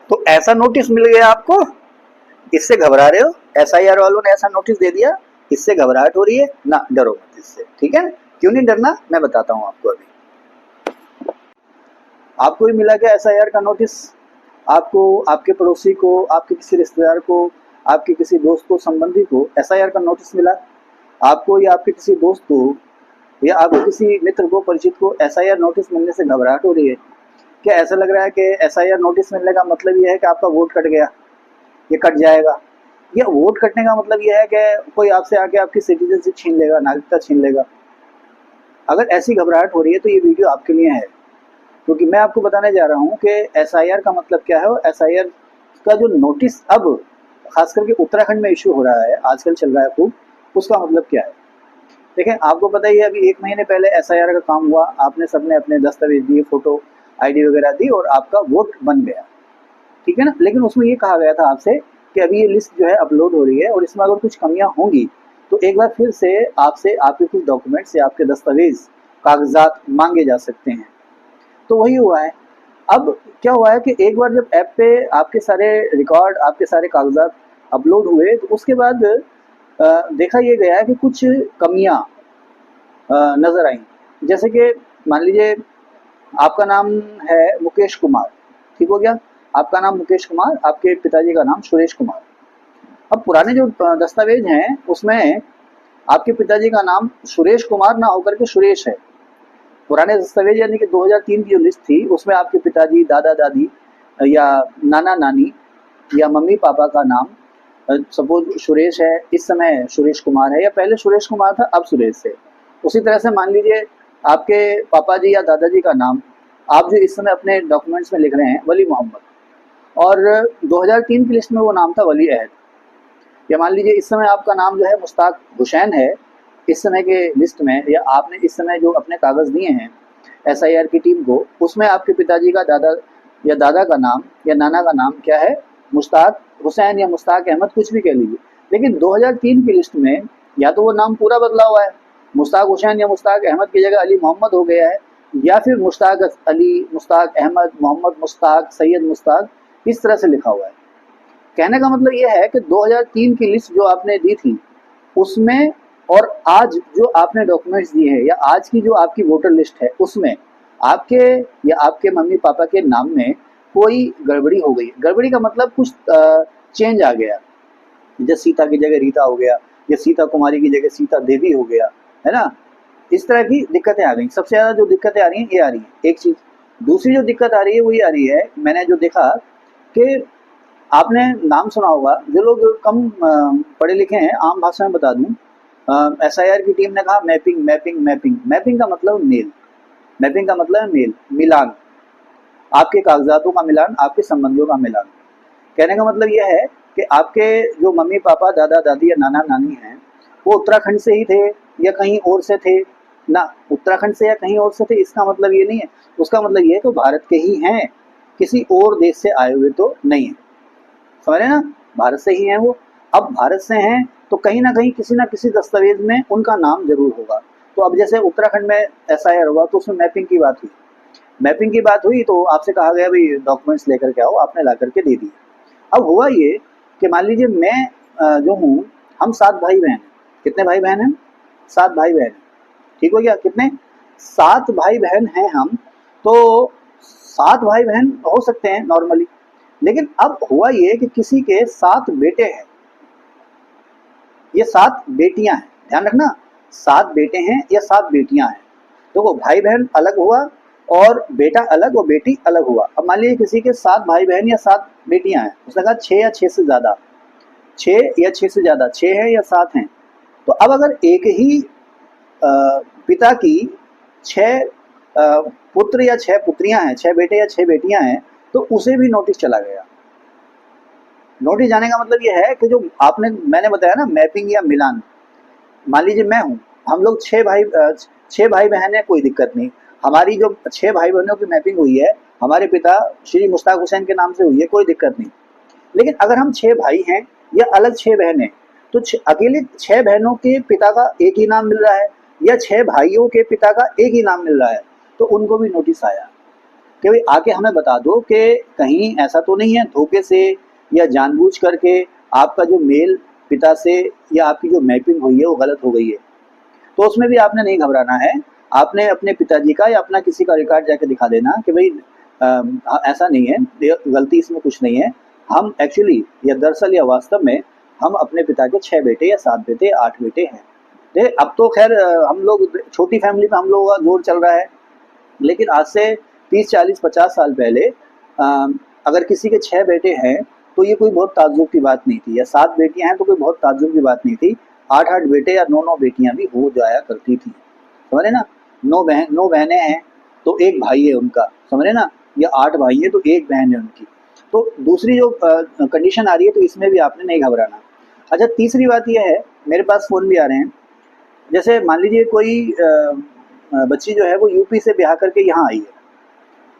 तो ऐसा नोटिस मिल गया आपको, इससे घबरा रहे हो, एसआईआर वालों ने ऐसा नोटिस दे दिया, इससे घबराहट हो रही है ना, डरो मत इससे, ठीक है। क्यों नहीं डरना, मैं बताता हूं आपको अभी। आपको भी मिला क्या एसआईआर का नोटिस? आपको, आपके पड़ोसी को, आपके किसी रिश्तेदार को, आपके किसी दोस्त को, संबंधी को एसआईआर का नोटिस मिला? आपको या आपके किसी दोस्त को या आपके किसी मित्र को, परिचित को एसआईआर नोटिस मिलने से घबराहट हो रही है? क्या ऐसा लग रहा है कि एसआईआर नोटिस मिलने का मतलब ये है कि आपका वोट कट गया, ये कट जाएगा? या वोट कटने का मतलब ये है कि कोई आपसे आके आपकी सिटीजनशिप छीन लेगा, नागरिकता छीन लेगा? अगर ऐसी घबराहट हो रही है तो ये वीडियो आपके लिए है, क्योंकि मैं आपको बताने जा रहा हूँ कि एसआईआर का मतलब क्या है, और एसआईआर का जो नोटिस अब खास करके उत्तराखंड में इशू हो रहा है, आजकल चल रहा है खूब, उसका मतलब क्या है। देखें, आपको पता ही है, अभी 1 महीने पहले एसआईआर का काम हुआ, आपने सबने अपने दस्तावेज दिए, फोटो, आईडी वगैरह दी और आपका वोट बन गया, ठीक है ना। लेकिन उसमें ये कहा गया था आपसे कि अभी ये लिस्ट जो है अपलोड हो रही है और इसमें अगर कुछ कमियां होंगी तो एक बार फिर से आपसे आपके कुछ डॉक्यूमेंट्स या आपके दस्तावेज, कागजात मांगे जा सकते हैं। तो वही हुआ है। अब क्या हुआ है कि एक बार जब ऐप पे आपके सारे रिकॉर्ड, आपके सारे कागजात अपलोड हुए तो उसके बाद देखा ये गया है कि कुछ कमियां नजर आई। जैसे कि मान लीजिए आपका नाम है मुकेश कुमार, ठीक हो गया, आपका नाम मुकेश कुमार, आपके पिताजी का नाम सुरेश कुमार। अब पुराने जो दस्तावेज हैं उसमें आपके पिताजी का नाम सुरेश कुमार ना होकर के सुरेश है। पुराने दस्तावेज यानी कि 2003 की जो लिस्ट थी उसमें आपके पिताजी, दादा दादी या नाना नानी या मम्मी पापा का नाम सपोज सुरेश है, इस समय सुरेश कुमार है, या पहले सुरेश कुमार था अब सुरेश है। उसी तरह से मान लीजिए आपके पापा जी या दादाजी का नाम आप जो इस समय अपने डॉक्यूमेंट्स में लिख रहे हैं वली मोहम्मद, और 2003 की लिस्ट में वो नाम था वली अहद। या मान लीजिए इस समय आपका नाम जो है मुश्ताक हुसैन है इस समय के लिस्ट में, या आपने इस समय जो अपने कागज दिए हैं एसआईआर की टीम को, उसमें आपके पिताजी का दादा या दादा का नाम या नाना का नाम क्या है, मुश्ताक हुसैन या मुश्ताक अहमद, कुछ भी कह लीजिए। लेकिन 2003 की लिस्ट में या तो वो नाम पूरा बदला हुआ है, मुश्ताक हुसैन या मुश्ताक अहमद की जगह अली मोहम्मद हो गया है, या फिर मुश्ताक अली, मुश्ताक अहमद, मोहम्मद मुश्ताक, सैयद मुश्ताक, इस तरह से लिखा हुआ है। कहने का मतलब ये है कि 2003 की लिस्ट जो आपने दी थी उसमें और आज जो आपने डॉक्यूमेंट्स दिए हैं या आज की जो आपकी वोटर लिस्ट है उसमें आपके या आपके मम्मी पापा के नाम में कोई गड़बड़ी हो गई। गड़बड़ी का मतलब कुछ चेंज आ गया, जैसे सीता की जगह रीता हो गया, या सीता कुमारी की जगह सीता देवी हो गया, है ना। इस तरह की दिक्कतें आ गई। सबसे ज़्यादा जो दिक्कतें आ रही हैं ये आ रही है एक चीज़। दूसरी जो दिक्कत आ रही है वो ये आ रही है, मैंने जो देखा कि आपने नाम सुना होगा, जो लोग कम पढ़े लिखे हैं, आम भाषा में बता दूं, एसआईआर की टीम ने कहा मैपिंग मैपिंग मैपिंग। मैपिंग का मतलब मेल, मैपिंग का मतलब है मेल, मिलान, आपके कागजातों का मिलान, आपके संबंधियों का मिलान। कहने का मतलब यह है कि आपके जो मम्मी पापा, दादा दादी या नाना नानी हैं वो उत्तराखंड से ही थे या कहीं और से थे ना। उत्तराखंड से या कहीं और से थे इसका मतलब ये नहीं है, उसका मतलब ये है कि भारत के ही हैं, किसी और देश से आए हुए तो नहीं है। समझ रहे ना, भारत से ही हैं वो। अब भारत से हैं तो कहीं ना कहीं किसी ना किसी दस्तावेज में उनका नाम जरूर होगा। तो अब जैसे उत्तराखंड में एसआईआर हुआ तो उसमें मैपिंग की बात हुई, मैपिंग की बात हुई तो आपसे कहा गया भाई डॉक्यूमेंट्स लेकर के आओ, आपने ला करके दे दिए। अब हुआ ये कि मान लीजिए मैं जो हूँ, हम 7 भाई बहन हैं। कितने भाई बहन हैं? 7 भाई बहन, ठीक हो गया, कितने? 7 भाई बहन हैं हम। तो 7 भाई बहन हो सकते हैं नॉर्मली, लेकिन अब हुआ ये कि किसी के 7 बेटे हैं, ये 7 बेटियां हैं, ध्यान रखना, 7 बेटे हैं या 7 बेटियां हैं। तो वो भाई बहन अलग हुआ और बेटा अलग और बेटी अलग हुआ। अब मान लीजिए किसी के 7 भाई बहन या 7 बेटियां हैं, उसने कहा 6 या 6 से ज्यादा, 6 या 6 से ज्यादा, 6 है या 7 हैं। तो अब अगर एक ही पिता की 6 पुत्र या 6 पुत्रियां हैं, 6 बेटे या 6 बेटियां हैं, तो उसे भी नोटिस चला गया। नोटिस जाने का मतलब ये है कि जो आपने, मैंने बताया ना मैपिंग या मिलान, मान लीजिए मैं हूँ, हम लोग 6 भाई बहन है, कोई दिक्कत नहीं। हमारी जो 6 भाई बहनों की मैपिंग हुई है हमारे पिता श्री मुश्ताक हुसैन के नाम से हुई है, कोई दिक्कत नहीं। लेकिन अगर हम 6 भाई हैं या अलग 6 बहनें, तो अकेले 6 बहनों के पिता का एक ही नाम मिल रहा है या 6 भाइयों के पिता का एक ही नाम मिल रहा है, तो उनको भी नोटिस आया। कि भाई आके हमें बता दो कि कहीं ऐसा तो नहीं है धोखे से या जानबूझ करके आपका जो मेल पिता से या आपकी जो मैपिंग हुई है वो गलत हो गई है। तो उसमें भी आपने नहीं घबराना है, आपने अपने पिताजी का या अपना किसी का रिकॉर्ड जाके दिखा देना कि भाई ऐसा नहीं है, गलती इसमें कुछ नहीं है, हम एक्चुअली या दरअसल या वास्तव में हम अपने पिता के 6 बेटे या 7 बेटे 8 बेटे हैं। देखिए अब तो खैर हम लोग छोटी फैमिली में हम लोगों का जोर चल रहा है, लेकिन आज से 30 40 50 साल पहले अगर किसी के 6 बेटे हैं तो ये कोई बहुत ताज्जुब की बात नहीं थी, या 7 बेटियां हैं तो कोई बहुत ताज्जुब की बात नहीं थी। 8 बेटे या 9 बेटियां भी हो जाया करती थी, समझ रहे ना। 9 बहनें हैं तो एक भाई है उनका, समझ रहे ना, या 8 भाई है तो एक बहन है उनकी। तो दूसरी जो कंडीशन आ रही है तो इसमें भी आपने नहीं घबराना। अच्छा, तीसरी बात यह है, मेरे पास फ़ोन भी आ रहे हैं, जैसे मान लीजिए कोई बच्ची जो है वो यूपी से ब्याह करके यहाँ आई है,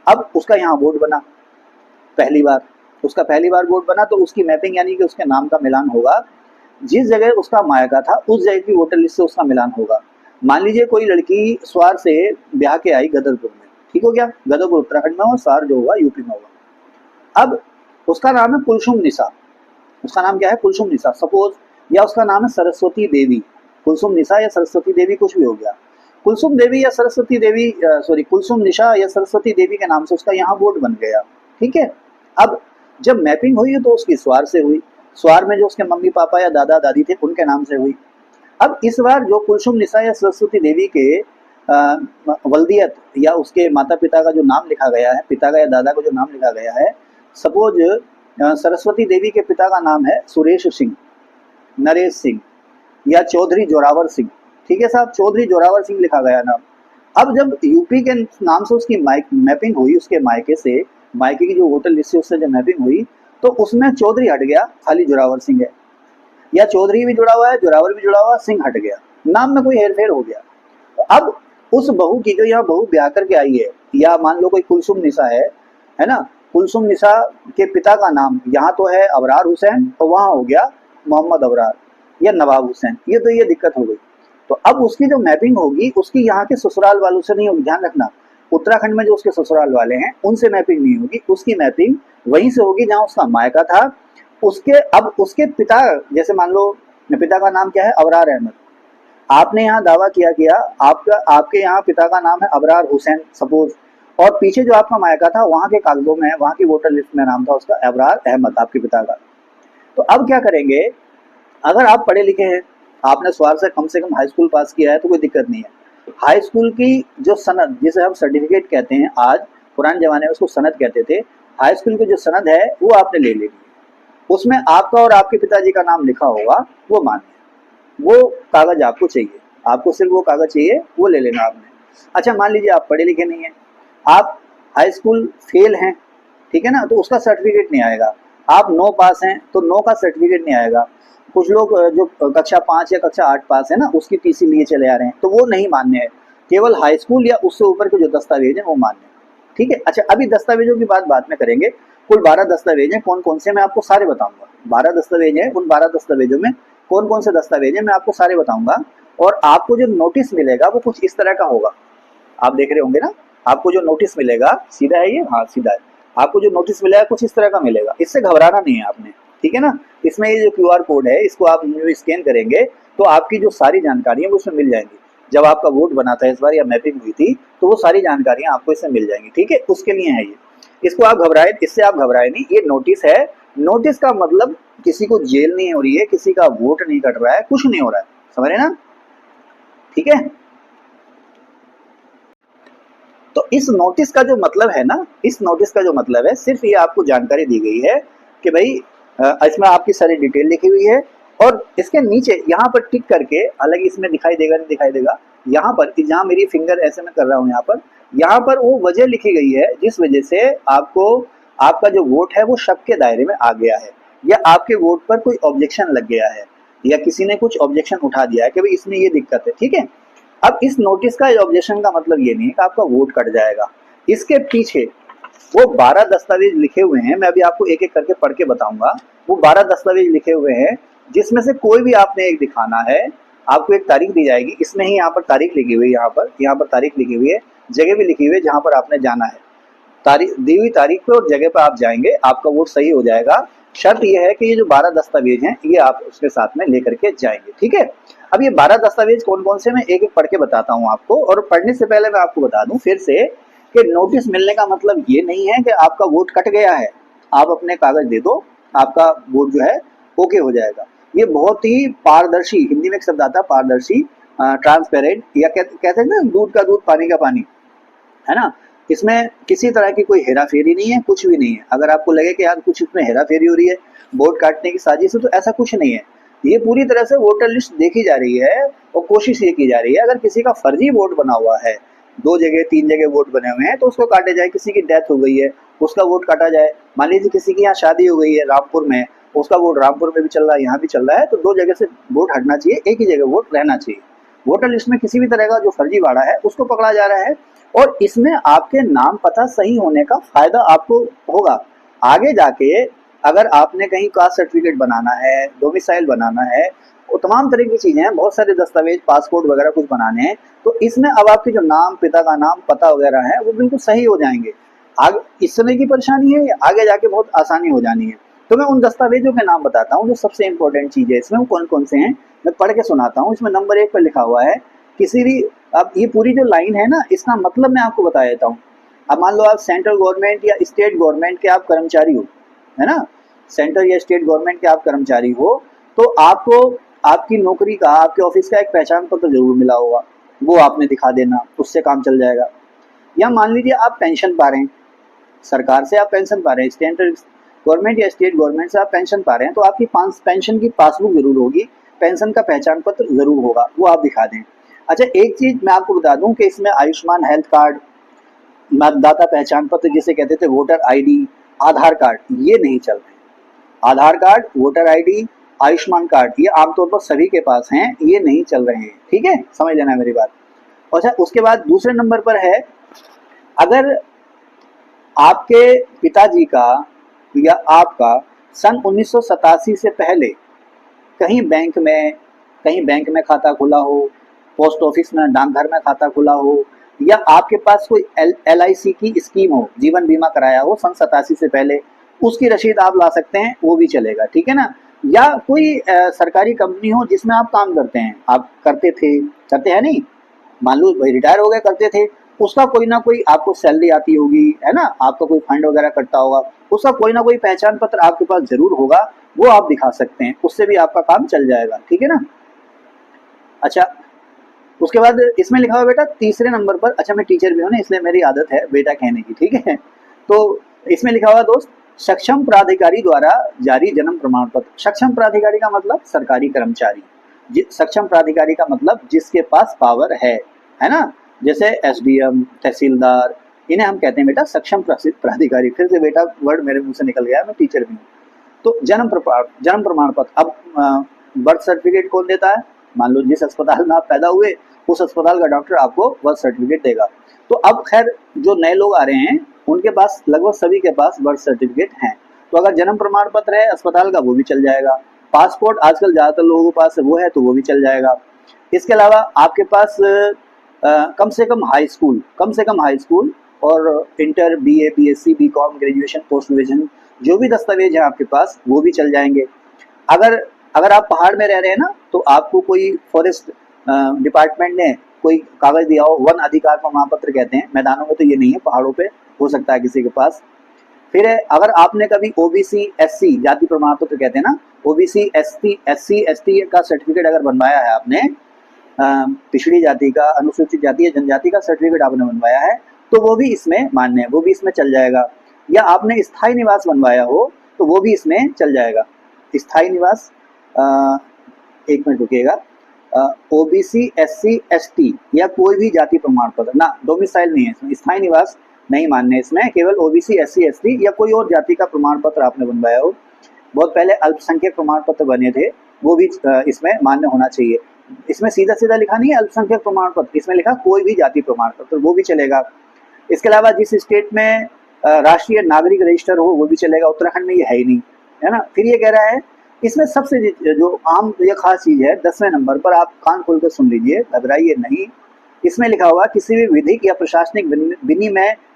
अब उसका यहाँ बोर्ड बना पहली बार, उसका पहली बार बोर्ड बना तो उसकी मैपिंग यानी कि उसके नाम का मिलान होगा, जिस जगह उसका मायका था उस जगह की वोटर लिस्ट से उसका मिलान होगा। मान लीजिए कोई लड़की स्वार से ब्याह के आई गदरपुर में, ठीक हो गया, गदरपुर उत्तराखंड में हो, स्वार जो हुआ यूपी में होगा। अब उसका नाम है कुलसुम निशा, उसका नाम क्या है, कुलसुम निशा सपोज, या उसका नाम है सरस्वती देवी, कुलसुम निशा या सरस्वती देवी कुछ भी हो गया। कुलसुम देवी या सरस्वती देवी सॉरी कुलसुम निशा या सरस्वती देवी के नाम से उसका यहाँ बोर्ड बन गया, ठीक है। अब जब मैपिंग हुई तो उसकी स्वार से हुई, स्वार में जो उसके मम्मी पापा या दादा दादी थे उनके नाम से हुई। अब इस बार जो कुलसुम निशा या सरस्वती देवी के वल्दियत या उसके माता पिता का जो नाम लिखा गया है, पिता का या दादा का जो नाम लिखा गया है, सपोज सरस्वती देवी के पिता का नाम है सुरेश सिंह, नरेश सिंह या चौधरी जोरावर सिंह, ठीक है साहब, चौधरी जोरावर सिंह लिखा गया नाम। अब जब यूपी के नाम से उसकी मैपिंग हुई, उसके मायके से, मायके की जो वोटर लिस्ट से उससे जब मैपिंग हुई तो उसमें चौधरी हट गया, खाली जोरावर सिंह है, या चौधरी भी जुड़ा हुआ है, जोरावर भी जुड़ा हुआ है, सिंह हट गया, नाम में कोई हेरफेर हो गया। तो अब उस बहू की, जो यहाँ बहू ब्याह करके आई है, या मान लो कोई कुलसुम निशा है ना, कुलसुम निशा के पिता का नाम यहाँ तो है अबरार हुसैन, तो वहाँ हो गया मोहम्मद अबरार या नवाब हुसैन, ये दिक्कत हो गई। तो अब उसकी जो मैपिंग होगी उसकी यहाँ के ससुराल वालों से नहीं होगी, ध्यान रखना, उत्तराखंड में जो उसके ससुराल वाले हैं उनसे मैपिंग नहीं होगी, उसकी मैपिंग वहीं से होगी जहाँ उसका मायका था। उसके अब उसके पिता, जैसे मान लो पिता का नाम क्या है, अबरार अहमद, आपने यहाँ दावा किया आपके यहाँ पिता का नाम है अबरार हुसैन सपोज, और पीछे जो आपका मायका था वहाँ के कागजों में, वहाँ की वोटर लिस्ट में नाम था उसका अबरार अहमद, आपके पिता का। तो अब क्या करेंगे, अगर आप पढ़े लिखे हैं, आपने स्वार से कम हाई स्कूल पास किया है तो कोई दिक्कत नहीं है। हाई स्कूल की जो सनद, जिसे हम सर्टिफिकेट कहते हैं, आज पुराने जमाने में उसको सनद कहते थे, हाई स्कूल की जो सनद है वो आपने ले लेनी है, उसमें आपका और आपके पिताजी का नाम लिखा होगा, वो मान्य, वो कागज आपको चाहिए, आपको सिर्फ वो कागज चाहिए, वो ले लेना आपने। अच्छा, मान लीजिए आप पढ़े लिखे नहीं हैं, आप हाई स्कूल फेल हैं, ठीक है ना, तो उसका सर्टिफिकेट नहीं आएगा। आप 9 पास हैं तो 9 का सर्टिफिकेट नहीं आएगा। कुछ लोग जो कक्षा 5 या कक्षा 8 पास है ना, उसकी टीसी लिए चले आ रहे हैं, तो वो नहीं मान्य है, केवल हाई स्कूल या उससे ऊपर के जो दस्तावेज हैं वो मान्य है, ठीक है। अच्छा, अभी दस्तावेजों की बात बाद में करेंगे। कुल 12 दस्तावेज हैं, कौन कौन से मैं आपको सारे बताऊंगा। 12 दस्तावेज हैं, उन 12 दस्तावेजों में कौन कौन से दस्तावेज हैं मैं आपको सारे बताऊंगा। और आपको जो नोटिस मिलेगा वो कुछ इस तरह का होगा, आप देख रहे होंगे ना, आपको जो नोटिस मिलेगा, सीधा है ये, हाँ सीधा है, आपको जो नोटिस मिलेगा कुछ इस तरह का मिलेगा, इससे घबराना नहीं है आपने, ठीक है ना। इसमें ये जो QR कोड है इसको आप स्कैन करेंगे तो आपकी जो सारी जानकारी है वो उसमें मिल जाएंगी। जब आपका वोट बना था इस बार या मैपिंग हुई थी तो वो सारी जानकारियां आपको इसमें मिल जाएंगी, ठीक है, उसके लिए है ये। इसको आप घबराए, इससे आप घबराए नहीं, ये नोटिस है। नोटिस का मतलब किसी को जेल नहीं हो रही है, किसी का वोट नहीं कट रहा है, कुछ नहीं हो रहा है, समझ रहे ना, ठीक है। तो इस नोटिस का जो मतलब है ना, इस नोटिस का जो मतलब है, सिर्फ ये आपको जानकारी दी गई है कि भाई इसमें आपकी सारी डिटेल लिखी हुई है, और इसके नीचे यहाँ पर टिक करके, अलग इसमें दिखाई देगा नहीं दिखाई देगा, यहाँ पर जहाँ मेरी फिंगर ऐसे मैं कर रहा हूँ, यहाँ पर वो वजह लिखी गई है जिस वजह से आपको आपका जो वोट है वो शक के दायरे में आ गया है, या आपके वोट पर कोई ऑब्जेक्शन लग गया है, या किसी ने कुछ ऑब्जेक्शन उठा दिया है कि भाई इसमें ये दिक्कत है, ठीक है। अब इस नोटिस का ऑब्जेक्शन का मतलब ये नहीं है कि आपका वोट कट जाएगा, इसके पीछे वो 12 दस्तावेज लिखे हुए हैं, मैं अभी आपको एक एक करके पढ़ के बताऊंगा। वो 12 दस्तावेज लिखे हुए हैं जिसमें से कोई भी आपने एक दिखाना है, आपको एक तारीख दी जाएगी, इसमें ही यहाँ पर तारीख लिखी हुई है, यहाँ पर तारीख लिखी हुई है, जगह भी लिखी हुई है जहाँ पर आपने जाना है। तारीख दी हुई तारीख पे और जगह पे आप जाएंगे, आपका वोट सही हो जाएगा। शर्त ये है कि ये जो 12 दस्तावेज हैं ये आप उसके साथ में लेकर के जाएंगे, ठीक है। अब ये 12 दस्तावेज कौन कौन से, मैं एक एक पढ़ के बताता हूँ आपको। और पढ़ने से पहले मैं आपको बता दूं फिर से कि नोटिस मिलने का मतलब ये नहीं है कि आपका वोट कट गया है, आप अपने कागज दे दो, आपका वोट जो है ओके हो जाएगा। ये बहुत ही पारदर्शी, हिंदी में एक शब्द आता है पारदर्शी, ट्रांसपेरेंट, या कहते हैं ना दूध का दूध पानी का पानी, है ना। इसमें किसी तरह की कोई हेरा फेरी नहीं है, कुछ भी नहीं है। अगर आपको लगे कि यार कुछ इसमें हेरा फेरी हो रही है, वोट काटने की साजिश है, तो ऐसा कुछ नहीं है। ये पूरी तरह से वोटर लिस्ट देखी जा रही है और कोशिश ये की जा रही है अगर किसी का फर्जी वोट बना हुआ है, 2 जगह 3 जगह वोट बने हुए हैं, तो उसको काटे जाए। किसी की डेथ हो गई है, उसका वोट काटा जाए। मान लीजिए किसी की यहाँ शादी हो गई है रामपुर में, उसका वोट रामपुर में भी चल रहा है, यहाँ भी चल रहा है, तो 2 जगह से वोट हटना चाहिए, एक ही जगह वोट रहना चाहिए। वोटर लिस्ट में किसी भी तरह का जो फर्जीवाड़ा है उसको पकड़ा जा रहा है। और इसमें आपके नाम पता सही होने का फायदा आपको होगा। आगे जाके अगर आपने कहीं कास्ट सर्टिफिकेट बनाना है, डोमिसाइल बनाना है, वो तमाम तरह की चीजें हैं, बहुत सारे दस्तावेज, पासपोर्ट वगैरह कुछ बनाने हैं, तो इसमें अब आपके जो नाम, पिता का नाम, पता वगैरह है वो बिल्कुल सही हो जाएंगे। आगे इस समय की परेशानी है, आगे जाके बहुत आसानी हो जानी है। तो मैं उन दस्तावेजों के नाम बताता हूँ जो सबसे इंपॉर्टेंट चीज है इसमें, वो कौन कौन से हैं मैं पढ़ के सुनाता हूँ। इसमें नंबर 1 पर लिखा हुआ है किसी भी, अब ये पूरी जो लाइन है ना, इसका मतलब मैं आपको बता देता हूँ। अब मान लो आप सेंट्रल गवर्नमेंट या स्टेट गवर्नमेंट के आप कर्मचारी हो, है ना, सेंट्रल या स्टेट गवर्नमेंट के आप कर्मचारी हो, तो आपको आपकी नौकरी का, आपके ऑफिस का एक पहचान पत्र जरूर मिला होगा, वो आपने दिखा देना, उससे काम चल जाएगा। या मान लीजिए आप पेंशन पा रहे हैं, सरकार से आप पेंशन पा रहे हैं, सेंट्रल गवर्नमेंट या स्टेट गवर्नमेंट से आप पेंशन पा रहे हैं, तो आपकी पेंशन की पासबुक जरूर होगी, पेंशन का पहचान पत्र जरूर होगा, वो आप दिखा दें। अच्छा, एक चीज मैं आपको बता दूं कि इसमें आयुष्मान हेल्थ कार्ड, मतदाता पहचान पत्र जिसे कहते थे, वोटर आईडी, आधार कार्ड, ये नहीं चल रहे। Aadhaar card, voter ID, Ayushman card, ये आमतौर पर सभी के पास हैं, ये नहीं चल रहे हैं, ठीक है, समझ लेना मेरी बात। अच्छा, उसके बाद दूसरे नंबर पर है, अगर आपके पिताजी का या आपका सन 1987 से पहले कहीं बैंक में खाता खुला हो, पोस्ट ऑफिस में, डाकघर में खाता खुला हो, या आपके पास कोई LIC की स्कीम हो, जीवन बीमा कराया हो सन 87 से पहले, उसकी रसीद आप ला सकते हैं, वो भी चलेगा, ठीक है ना। या कोई सरकारी कंपनी हो जिसमें आप काम करते हैं, आप करते हैं नहीं, मान लो रिटायर हो गए, करते थे, उसका कोई ना कोई आपको सैलरी आती होगी, है ना, आपका कोई फंड वगैरह कटता होगा, उसका कोई ना कोई पहचान पत्र आपके पास जरूर होगा, वो आप दिखा सकते हैं, उससे भी आपका काम चल जाएगा, ठीक है ना। अच्छा, उसके बाद इसमें लिखा हुआ बेटा तीसरे नंबर पर, अच्छा मैं टीचर भी हूँ ना, इसलिए मेरी आदत है बेटा कहने की, ठीक है। तो इसमें लिखा हुआ दोस्त, सक्षम प्राधिकारी द्वारा जारी जन्म प्रमाण पत्र। सक्षम प्राधिकारी का मतलब सरकारी कर्मचारी, सक्षम प्राधिकारी का मतलब जिसके पास पावर है ना, जैसे SDM, तहसीलदार, इन्हें हम कहते हैं बेटा सक्षम प्राधिकारी। फिर से बेटा वर्ड मेरे मुंह से निकल गया, मैं टीचर भी हूँ। तो जन्म प्रमाण पत्र, अब बर्थ सर्टिफिकेट कौन देता है, मान लो जिस अस्पताल में आप पैदा हुए उस अस्पताल का डॉक्टर आपको बर्थ सर्टिफिकेट देगा। तो अब खैर जो नए लोग आ रहे हैं उनके पास, लगभग सभी के पास बर्थ सर्टिफिकेट हैं, तो अगर जन्म प्रमाण पत्र है अस्पताल का वो भी चल जाएगा। पासपोर्ट आजकल ज़्यादातर लोगों के पास वो है, तो वो भी चल जाएगा। इसके अलावा आपके पास कम से कम हाई स्कूल और inter, BA, BSc, BCom, graduation, post graduation, जो भी दस्तावेज है आपके पास वो भी चल जाएंगे। अगर अगर आप पहाड़ में रह रहे हैं ना, तो आपको कोई फॉरेस्ट डिपार्टमेंट ने कोई कागज दिया हो, वन अधिकार प्रमाण पत्र कहते हैं, मैदानों में तो ये नहीं है, पहाड़ों पे हो सकता है किसी के पास। फिर अगर आपने कभी OBC SC जाति प्रमाण पत्र कहते हैं ना, OBC SC ST का सर्टिफिकेट अगर बनवाया है आपने, पिछड़ी जाति का, अनुसूचित जाति या जनजाति का सर्टिफिकेट आपने बनवाया है, तो वो भी इसमें मान्य है, वो भी इसमें चल जाएगा। या आपने स्थायी निवास बनवाया हो तो वो भी इसमें चल जाएगा। स्थायी निवास, एक मिनट रुकिएगा, OBC SC ST या कोई भी जाति प्रमाण पत्र ना, डोमिसाइल नहीं है इसमें, स्थायी निवास नहीं मानने इसमें, केवल OBC SC ST या कोई और जाति का प्रमाण पत्र आपने बनवाया हो। बहुत पहले अल्पसंख्यक प्रमाण पत्र बने थे, वो भी इसमें मान्य होना चाहिए। इसमें सीधा सीधा लिखा नहीं है अल्पसंख्यक प्रमाण पत्र, इसमें लिखा कोई भी जाति प्रमाण पत्र, वो भी चलेगा। इसके अलावा जिस स्टेट में राष्ट्रीय नागरिक रजिस्टर हो वो भी चलेगा, उत्तराखंड में ये है ही नहीं, है ना। फिर ये कह रहा है, इसमें सबसे जो आम ये खास चीज है 10वें नंबर पर, आप कान खोल कर सुन लीजिए, घबराइए नहीं, इसमें लिखा हुआ किसी भी विधिक या प्रशासनिक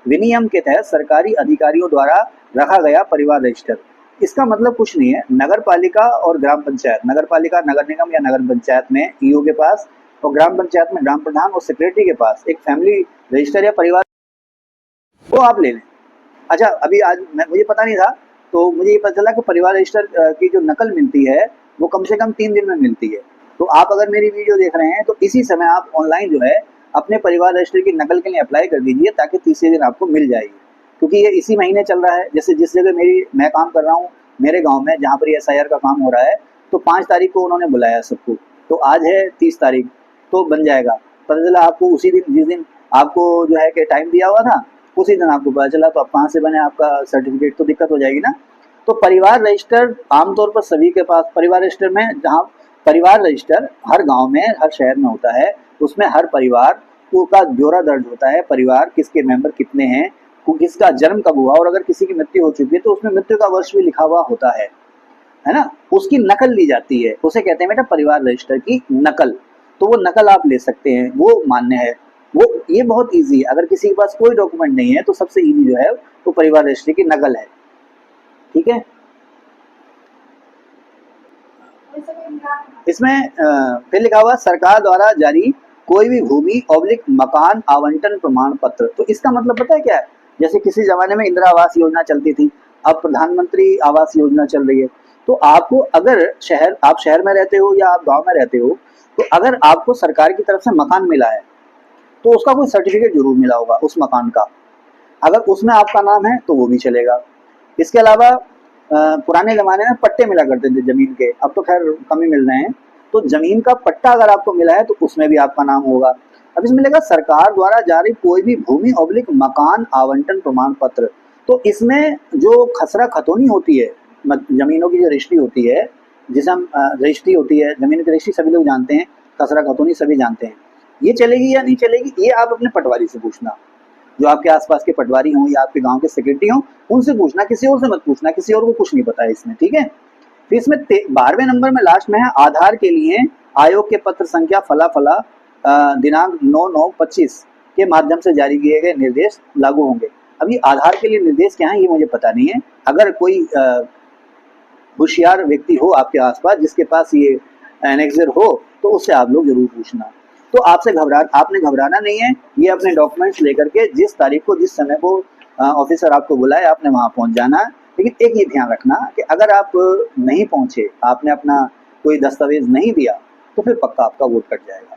विनियम के तहत सरकारी अधिकारियों द्वारा रखा गया परिवार रजिस्टर। इसका मतलब कुछ नहीं है, नगर पालिका और ग्राम पंचायत, नगर पालिका नगर निगम या नगर पंचायत में ईओ के पास और ग्राम पंचायत में ग्राम प्रधान और सेक्रेटरी के पास एक फैमिली रजिस्टर या परिवार, वो आप ले लें। अच्छा, अभी आज मुझे पता नहीं था, तो मुझे ये पता चला कि परिवार रजिस्टर की जो नकल मिलती है वो कम से कम 3 दिन में मिलती है। तो आप अगर मेरी वीडियो देख रहे हैं तो इसी समय आप ऑनलाइन जो है अपने परिवार रजिस्टर की नकल के लिए अप्लाई कर दीजिए, ताकि तीसरे दिन आपको मिल जाएगी, क्योंकि ये इसी महीने चल रहा है। जैसे जिस जगह मैं काम कर रहा हूँ, मेरे गाँव में जहाँ पर SIR का काम हो रहा है, तो 5 तारीख को उन्होंने बुलाया सबको, तो आज है 30 तारीख, तो बन जाएगा। पता चला आपको उसी दिन, जिस दिन आपको जो है कि टाइम दिया हुआ था, उसी दिन आपको पता चला, तो अब कहाँ से बने आपका सर्टिफिकेट, तो दिक्कत हो जाएगी ना। तो परिवार रजिस्टर आमतौर पर सभी के पास, परिवार रजिस्टर में, जहाँ परिवार रजिस्टर हर गांव में, हर शहर में होता है, उसमें हर परिवार का ब्यौरा दर्ज होता है, परिवार किसके मेंबर कितने हैं, किसका जन्म कब हुआ, और अगर किसी की मृत्यु हो चुकी है तो उसमें मृत्यु का वर्ष भी लिखा हुआ होता है ना। उसकी नकल ली जाती है, उसे कहते हैं बेटा परिवार रजिस्टर की नकल। तो वो नकल आप ले सकते हैं, वो मान्य है। वो ये बहुत इजी है, अगर किसी के पास कोई डॉक्यूमेंट नहीं है तो सबसे इजी जो है वो परिवार रजिस्टर की नकल है, ठीक है। इसमें फिर लिखा हुआ सरकार द्वारा जारी कोई भी भूमि ऑब्लिक मकान आवंटन प्रमाण पत्र। तो इसका मतलब पता है क्या है? जैसे किसी जमाने में इंदिरा आवास योजना चलती थी, अब प्रधानमंत्री आवास योजना चल रही है। तो आपको अगर आप शहर में रहते हो या आप गांव में रहते हो, तो अगर आपको सरकार की तरफ से मकान मिला है तो उसका कोई सर्टिफिकेट जरूर मिला होगा उस मकान का। अगर उसमें आपका नाम है तो वो भी चलेगा। इसके अलावा पुराने ज़माने में पट्टे मिला करते थे ज़मीन के, अब तो खैर कम ही मिल रहे हैं। तो ज़मीन का पट्टा अगर आपको मिला है तो उसमें भी आपका नाम होगा। अब इसमें लिखा सरकार द्वारा जारी कोई भी भूमि ऑब्लिक मकान आवंटन प्रमाण पत्र। तो इसमें जो खसरा खतौनी होती है, ज़मीनों की जो रजिस्ट्री होती है, जिसे हम रजिस्ट्री होती है, ज़मीन की रजिस्ट्री सभी लोग जानते हैं, खसरा खतौनी सभी जानते हैं। ये चलेगी या नहीं चलेगी, ये आप अपने पटवारी से पूछना, जो आपके आसपास के पटवारी हों या आपके गांव के सेक्रेटरी हों, उनसे पूछना, किसी और से मत पूछना, किसी और को कुछ नहीं पता है इसमें, ठीक है। फिर इसमें 12वें नंबर में लास्ट में है आधार के लिए आयोग के पत्र संख्या फला फला दिनांक 9/9/25 के माध्यम से जारी किए गए निर्देश लागू होंगे। अब ये आधार के लिए निर्देश क्या है ये मुझे पता नहीं है। अगर कोई होशियार व्यक्ति हो आपके आसपास जिसके पास ये एनेक्सर हो, तो उससे आप लोग जरूर पूछना। तो आपने घबराना नहीं है, ये अपने डॉक्यूमेंट्स लेकर के जिस तारीख को, जिस समय को ऑफिसर आपको बुलाए, आपने वहाँ पहुँच जाना है। लेकिन एक ये ध्यान रखना कि अगर आप नहीं पहुँचे, आपने अपना कोई दस्तावेज नहीं दिया, तो फिर पक्का आपका वोट कट जाएगा।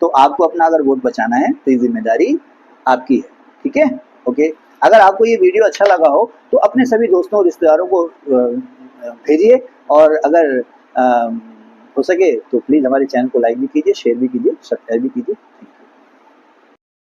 तो आपको अपना अगर वोट बचाना है तो ये जिम्मेदारी आपकी है, ठीक है, ओके। अगर आपको ये वीडियो अच्छा लगा हो तो अपने सभी दोस्तों और रिश्तेदारों को भेजिए, और अगर हो सके तो प्लीज़ हमारे चैनल को लाइक भी कीजिए, शेयर भी कीजिए, सब्सक्राइब भी कीजिए।